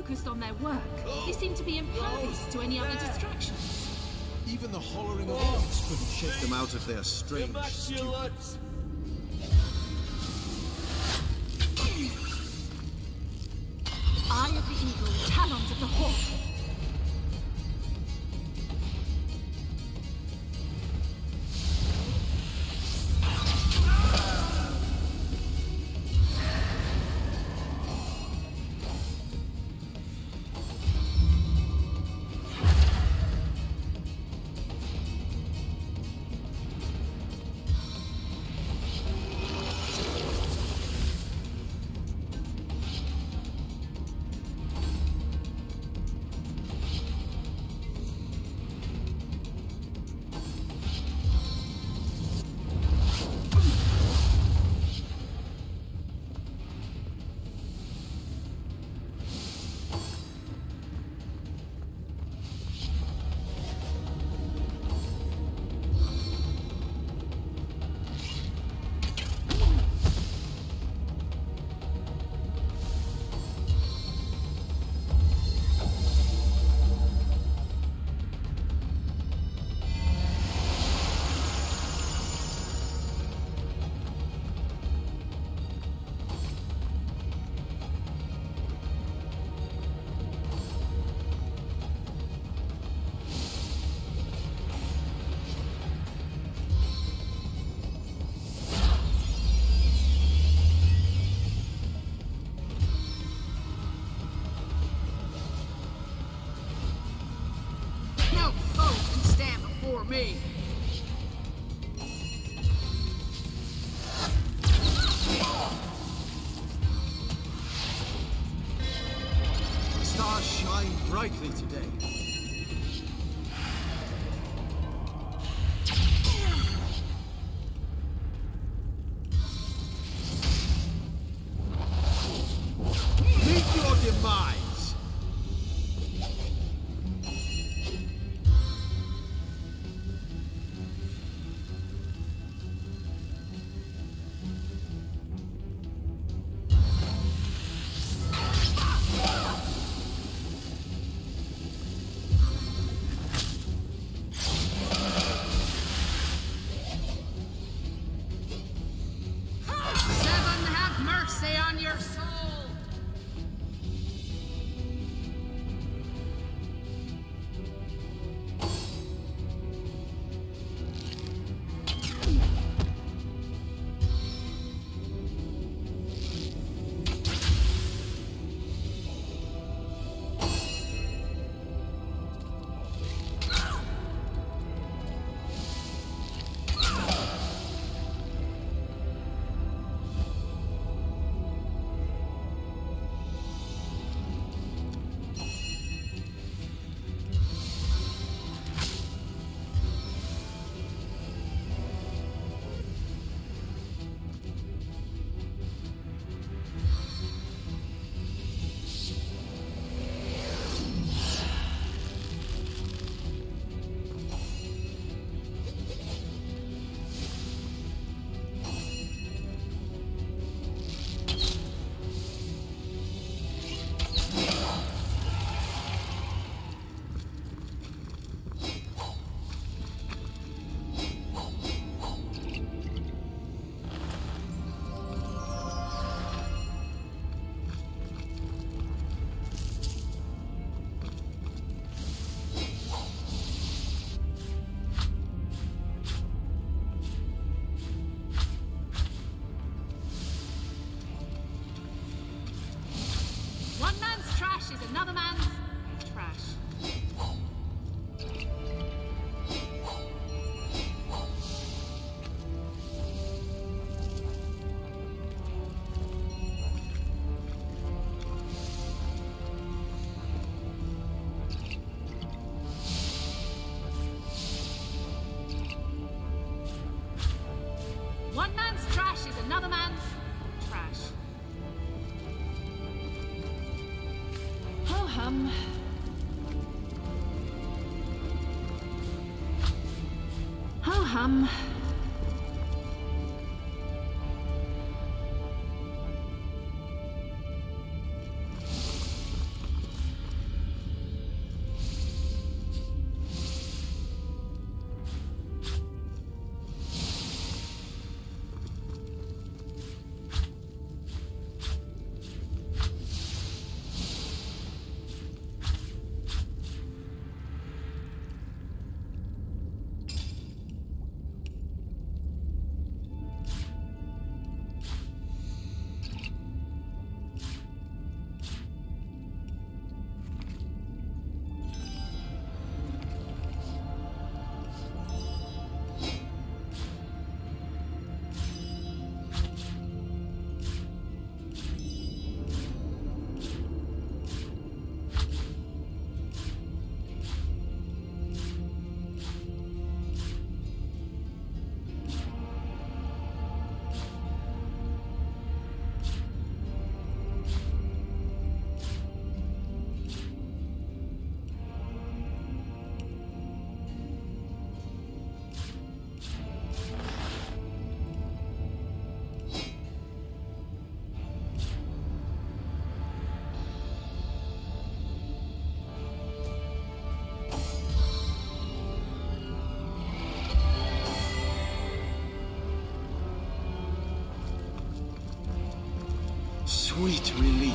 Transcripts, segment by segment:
focused on their work, they seem to be impervious to any other distractions. Even the hollering of orcs couldn't shake them out of their strange stupor. Eye of the eagle, talons of the hawk. Me. The stars shine brightly today. Meet your demise! Another man's trash. One man's trash is another man's trash. Ho hum. Ho hum. Sweet relief.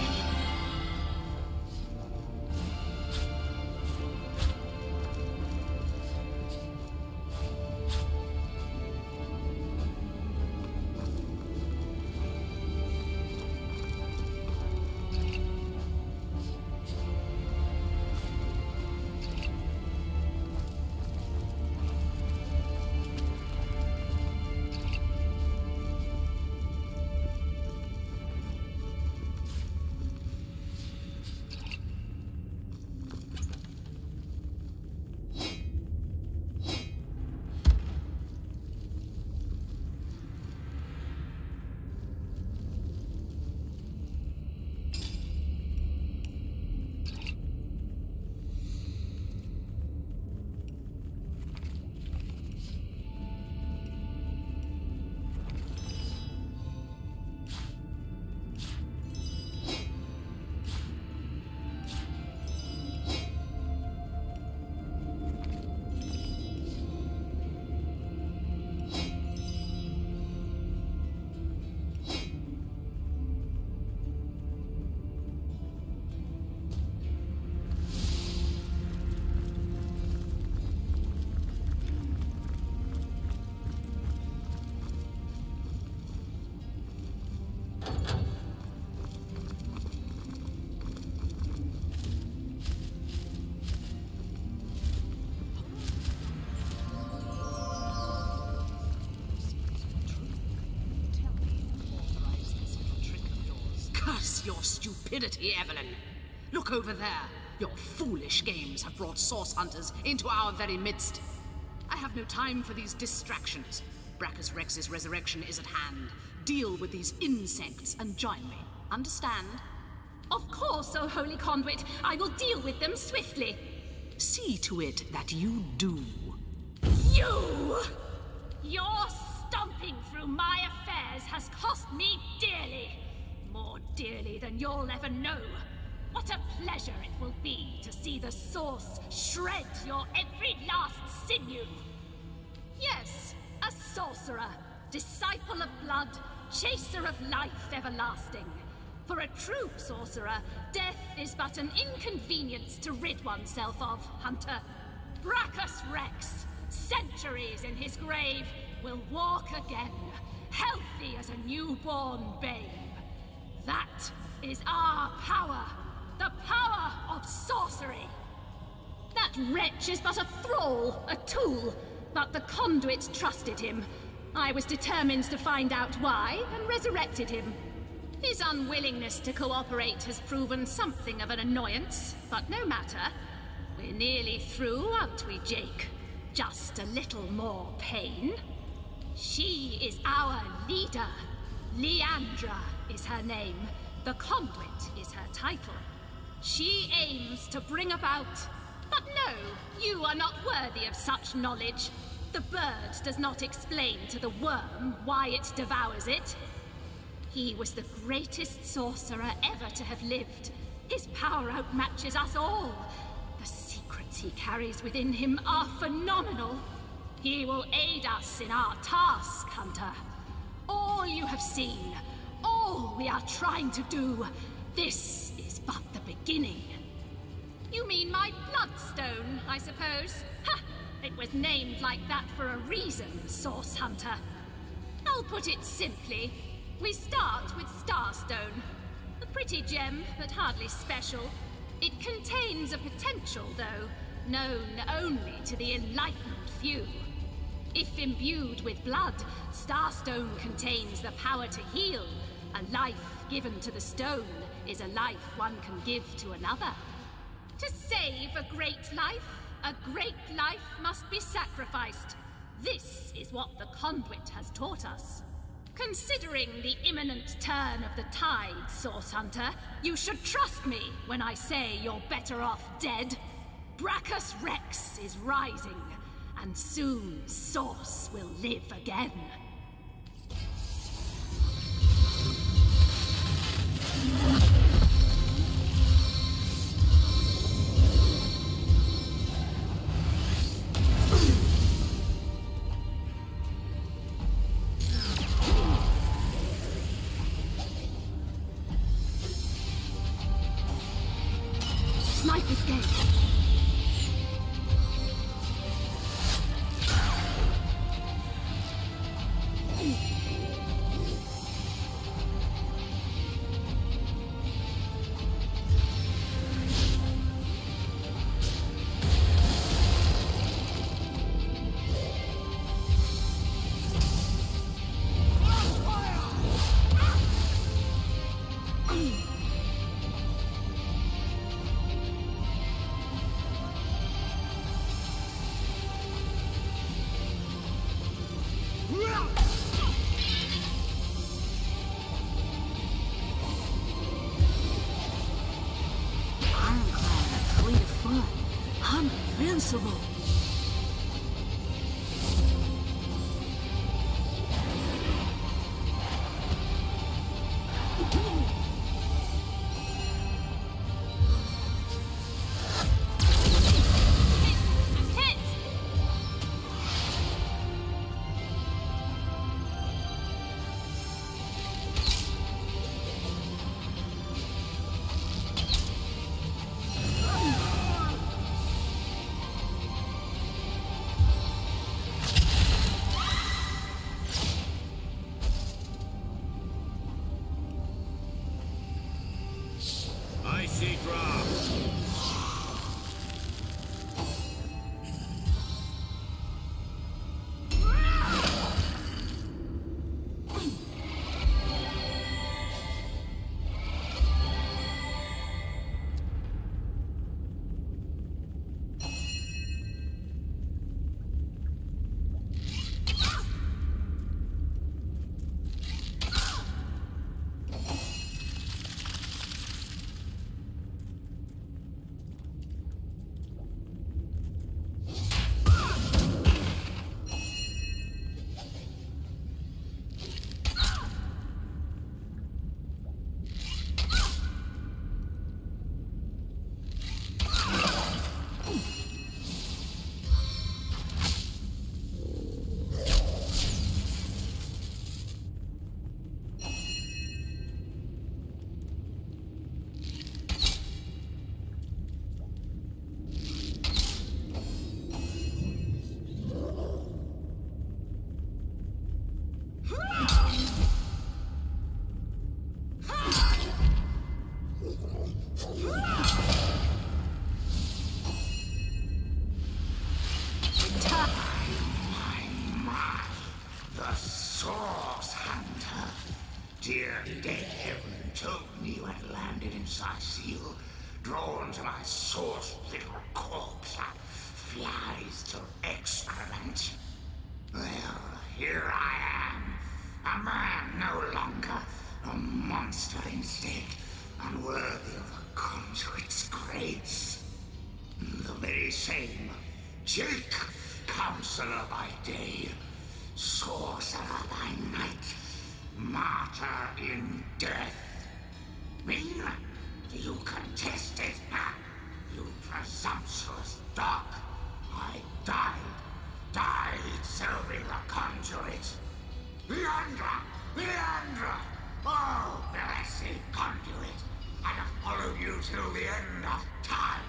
Your stupidity, Evelyn. Look over there. Your foolish games have brought source hunters into our very midst. I have no time for these distractions. Bracus Rex's resurrection is at hand. Deal with these insects and join me. Understand? Of course, O Holy Conduit. I will deal with them swiftly. See to it that you do. You! Your stomping through my affairs has cost me dearly. More dearly than you'll ever know. What a pleasure it will be to see the source shred your every last sinew. Yes, a sorcerer, disciple of blood, chaser of life everlasting. For a true sorcerer, death is but an inconvenience to rid oneself of, Hunter. Bracus Rex, centuries in his grave, will walk again, healthy as a newborn babe. That is our power, the power of sorcery. That wretch is but a thrall, a tool, but the Conduit trusted him. I was determined to find out why and resurrected him. His unwillingness to cooperate has proven something of an annoyance, but no matter. We're nearly through, aren't we, Jake? Just a little more pain. She is our leader. Leandra is her name. The Conduit is her title. She aims to bring about... But no, you are not worthy of such knowledge. The bird does not explain to the worm why it devours it. He was the greatest sorcerer ever to have lived. His power outmatches us all. The secrets he carries within him are phenomenal. He will aid us in our task, Hunter. All you have seen, all we are trying to do, this is but the beginning. You mean my bloodstone, I suppose? Ha! It was named like that for a reason, Source Hunter. I'll put it simply. We start with Starstone. A pretty gem, but hardly special. It contains a potential, though, known only to the enlightened few. If imbued with blood, Starstone contains the power to heal. A life given to the stone is a life one can give to another. To save a great life must be sacrificed. This is what the Conduit has taught us. Considering the imminent turn of the tide, Source Hunter, you should trust me when I say you're better off dead. Bracus Rex is rising, and soon Source will live again. sniper's gaze. Invincible. Evelyn told me you had landed in Seal, drawn to my source little corpse like flies to excrement. Well, here I am, a man no longer, a monster instead, unworthy of a Conduit's grace. The very same Jake, counselor by day, sorcerer by night, martyr in death. Mean? Do you contest it, huh? You presumptuous dog. I died serving the Conduit. Leandra! Oh, blessed Conduit. I'd have followed you till the end of time.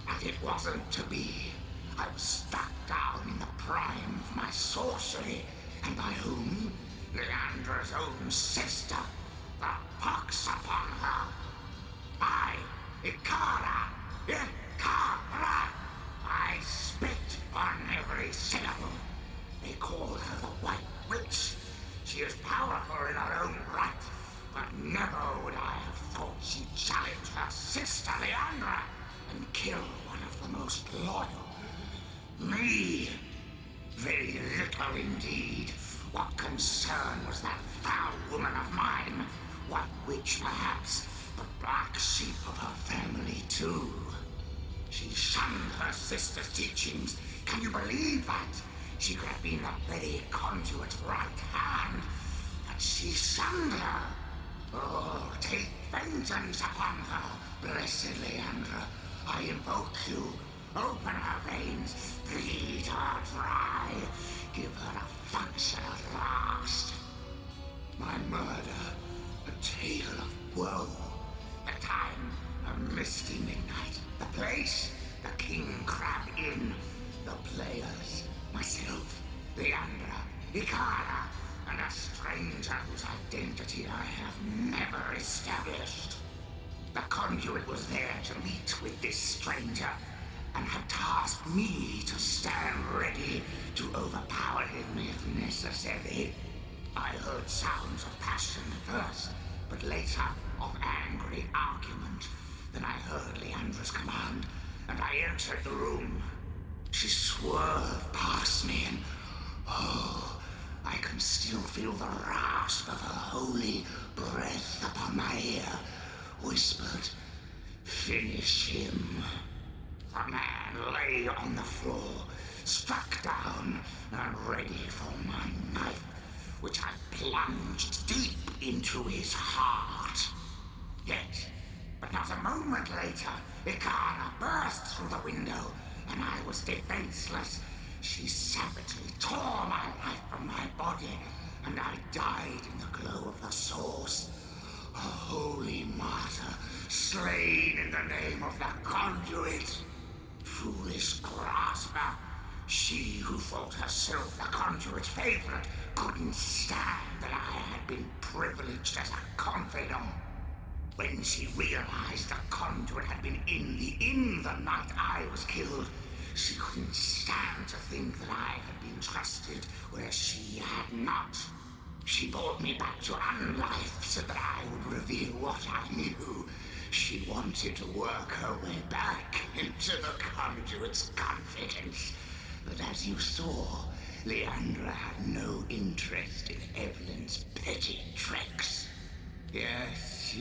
And it wasn't to be. I was stuck down in the prime of my sorcery, and by whom? Leandra's own sister. The pox upon her. Ikara! I spit on every syllable. They call her the White Witch. She is powerful in her own right, but never would I have thought she'd challenge her sister Leandra and kill one of the most loyal. Me? Very little indeed. What concern was that foul woman of mine? White Witch, perhaps, but black sheep of her family, too. She shunned her sister's teachings. Can you believe that? She could have been the very Conduit's right hand, but she shunned her. Oh, take vengeance upon her, blessed Leandra. I invoke you. Open her veins, bleed her dry, give her a function at last. My murder, a tale of woe. The time, a misty midnight. The place the King Crab Inn. The players. Myself, Leandra, Ikara, and a stranger whose identity I have never established. The Conduit was there to meet with this stranger, and had tasked me to stand ready to overpower him if necessary. I heard sounds of passion at first, but later of angry argument. Then I heard Leandra's command, and I entered the room. She swerved past me, and oh, I can still feel the rasp of her holy breath upon my ear. Whispered, "Finish him." The man lay on the floor, struck down and ready for my knife, which I plunged deep into his heart. Yet, but not a moment later, Ikara burst through the window, and I was defenseless. She savagely tore my life from my body, and I died in the glow of the source. A holy martyr, slain in the name of the Conduit. Foolish grasper. She who thought herself the Conduit's favorite couldn't stand that I had been privileged as a confidant. When she realized the Conduit had been in the inn the night I was killed, she couldn't stand to think that I had been trusted where she had not. She brought me back to unlife so that I would reveal what I knew. She wanted to work her way back into the Conduit's confidence. But as you saw, Leandra had no interest in Evelyn's petty tricks. Yes,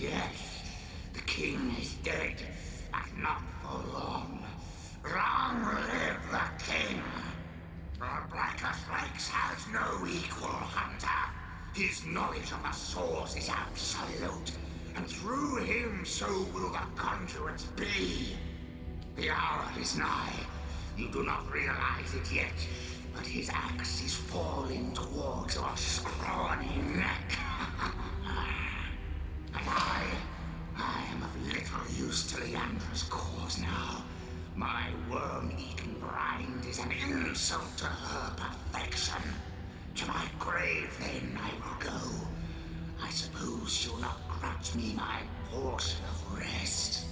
the king is dead, but not for long. Long live the king! The Bracus Rex has no equal, Hunter. His knowledge of the source is absolute, and through him so will the Conduits be. The hour is nigh. You do not realize it yet, but his axe is falling towards your scrawny neck. And I am of little use to Leandra's cause now. My worm-eaten rind is an insult to her perfection. To my grave, then, I will go. I suppose she'll not grudge me my portion of rest.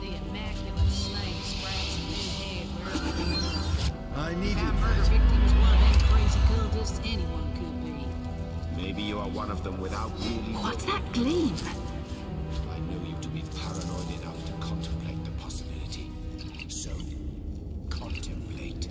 The immaculate snake sprouts a new head wherever. I needed Our murder victims one of them crazy cultists anyone could be. Maybe you are one of them without really... What's that gleam? I know you to be paranoid enough to contemplate the possibility. So, contemplate.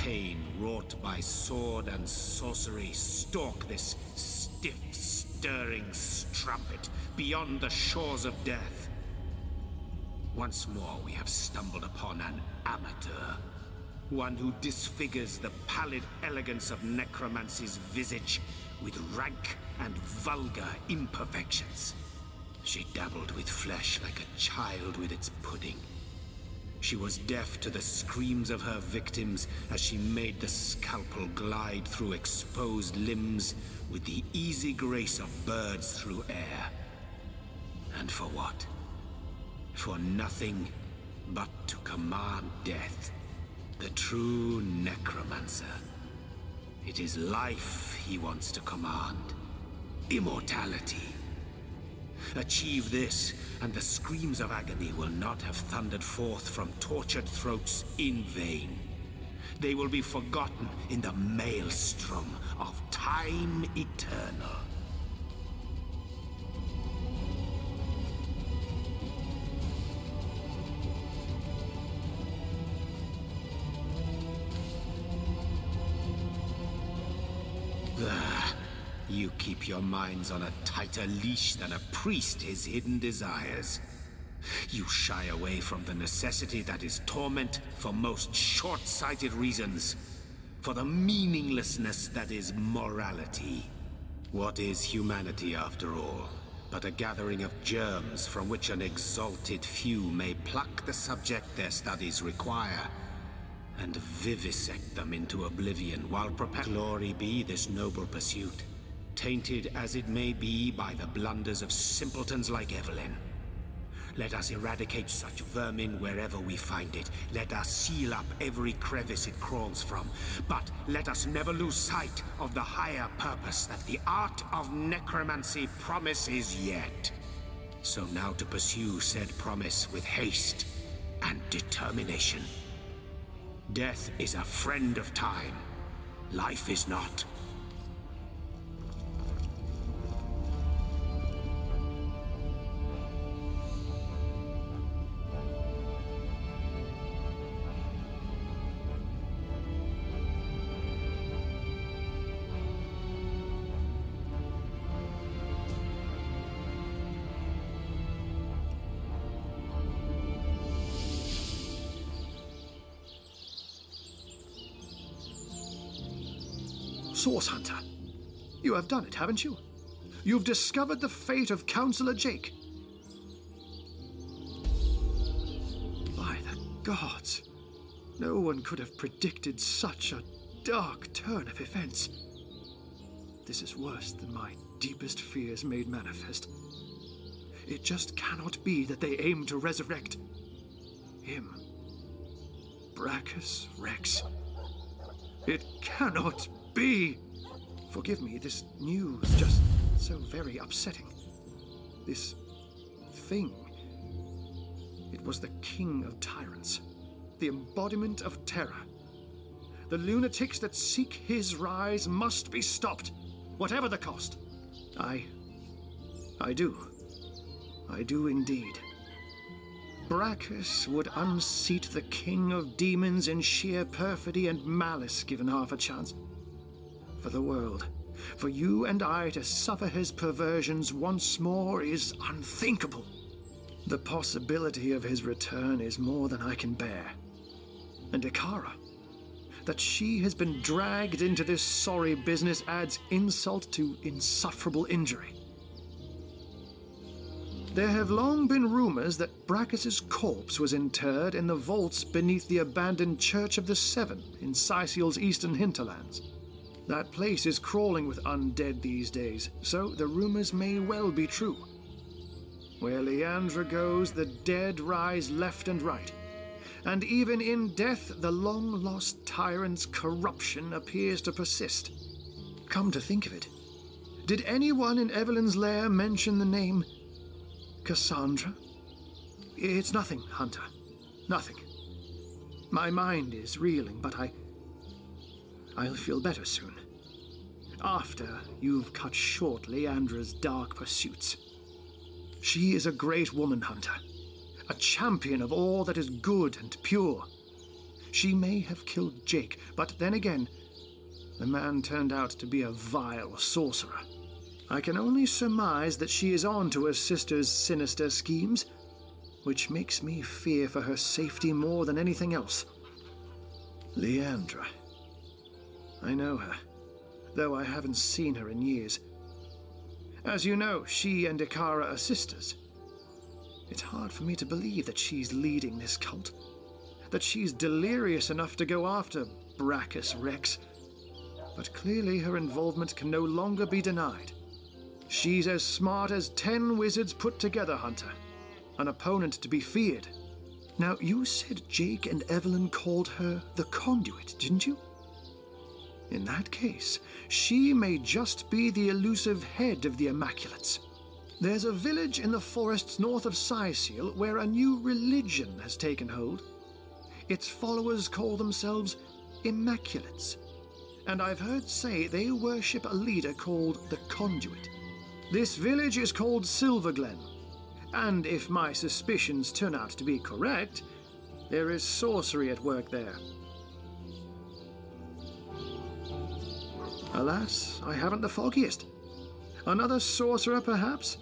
Pain wrought by sword and sorcery stalk this stiff, stirring strumpet beyond the shores of death. Once more we have stumbled upon an amateur. One who disfigures the pallid elegance of necromancy's visage with rank and vulgar imperfections. She dabbled with flesh like a child with its pudding. She was deaf to the screams of her victims as she made the scalpel glide through exposed limbs with the easy grace of birds through air. And for what? For nothing but to command death. The true necromancer. It is life he wants to command. Immortality. Achieve this, and the screams of agony will not have thundered forth from tortured throats in vain. They will be forgotten in the maelstrom of time eternal. You keep your minds on a tighter leash than a priest his hidden desires. You shy away from the necessity that is torment for most short-sighted reasons, for the meaninglessness that is morality. What is humanity, after all, but a gathering of germs from which an exalted few may pluck the subject their studies require, and vivisect them into oblivion while glory be this noble pursuit, tainted as it may be by the blunders of simpletons like Evelyn. Let us eradicate such vermin wherever we find it. Let us seal up every crevice it crawls from. But let us never lose sight of the higher purpose that the art of necromancy promises yet. So now to pursue said promise with haste and determination. Death is a friend of time. Life is not. Source Hunter, you have done it, haven't you? You've discovered the fate of Counselor Jake. By the gods, no one could have predicted such a dark turn of events. This is worse than my deepest fears made manifest. It just cannot be that they aim to resurrect him. Bracus Rex. It cannot be! Forgive me, this news just so very upsetting. This thing. It was the king of tyrants, the embodiment of terror. The lunatics that seek his rise must be stopped, whatever the cost. I do indeed. Bracus would unseat the king of demons in sheer perfidy and malice given half a chance. For the world, for you and I to suffer his perversions once more is unthinkable. The possibility of his return is more than I can bear. And Ikara, that she has been dragged into this sorry business adds insult to insufferable injury. There have long been rumors that Bracus's corpse was interred in the vaults beneath the abandoned Church of the Seven in Sicil's eastern hinterlands. That place is crawling with undead these days, so the rumors may well be true. Where Leandra goes, the dead rise left and right. And even in death, the long-lost tyrant's corruption appears to persist. Come to think of it, did anyone in Evelyn's lair mention the name Cassandra? It's nothing, Hunter. Nothing. My mind is reeling, but I'll feel better soon. After you've cut short Leandra's dark pursuits. She is a great woman, Hunter. A champion of all that is good and pure. She may have killed Jake, but then again, the man turned out to be a vile sorcerer. I can only surmise that she is on to her sister's sinister schemes, which makes me fear for her safety more than anything else. Leandra. I know her, though I haven't seen her in years. As you know, she and Ikara are sisters. It's hard for me to believe that she's leading this cult, that she's delirious enough to go after Bracus Rex. But clearly her involvement can no longer be denied. She's as smart as 10 wizards put together, Hunter. An opponent to be feared. Now, you said Jake and Evelyn called her the Conduit, didn't you? In that case, she may just be the elusive head of the Immaculates. There's a village in the forests north of Sicil where a new religion has taken hold. Its followers call themselves Immaculates, and I've heard say they worship a leader called the Conduit. This village is called Silverglen, and if my suspicions turn out to be correct, there is sorcery at work there. Alas, I haven't the foggiest. Another sorcerer, perhaps?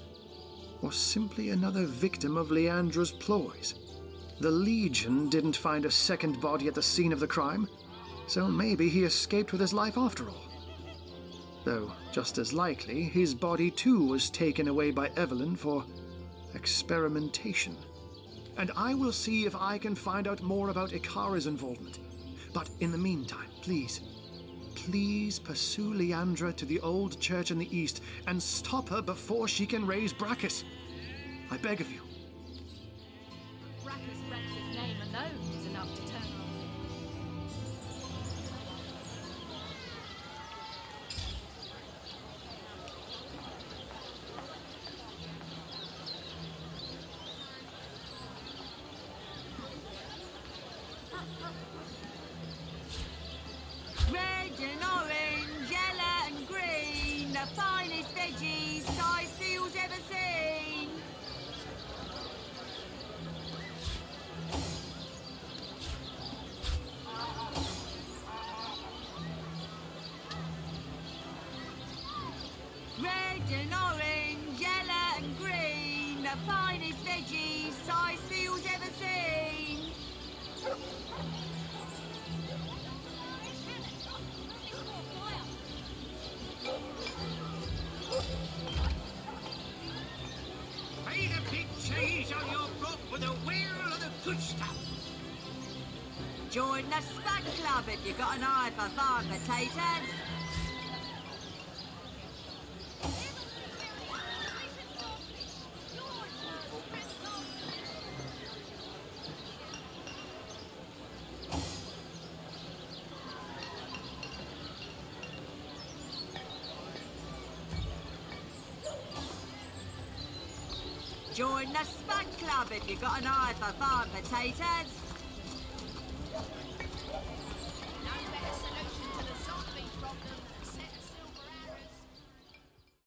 Or simply another victim of Leandra's ploys? The Legion didn't find a second body at the scene of the crime, so maybe he escaped with his life after all. Though, just as likely, his body too was taken away by Evelyn for experimentation. And I will see if I can find out more about Ikara's involvement. But in the meantime, please pursue Leandra to the old church in the east and stop her before she can raise Bracus. I beg of you. Bracus Rex's name alone is enough to turn on. Red and orange, yellow and green, the finest veggies Sicil's ever seen. Red and orange, yellow and green, the finest veggies Sicil's ever seen. Pay the big cheese on your block with a wheel of the good stuff. Join the Spud Club if you've got an eye for farm potatoes. Join the Spud Club if you've got an eye for farm potatoes.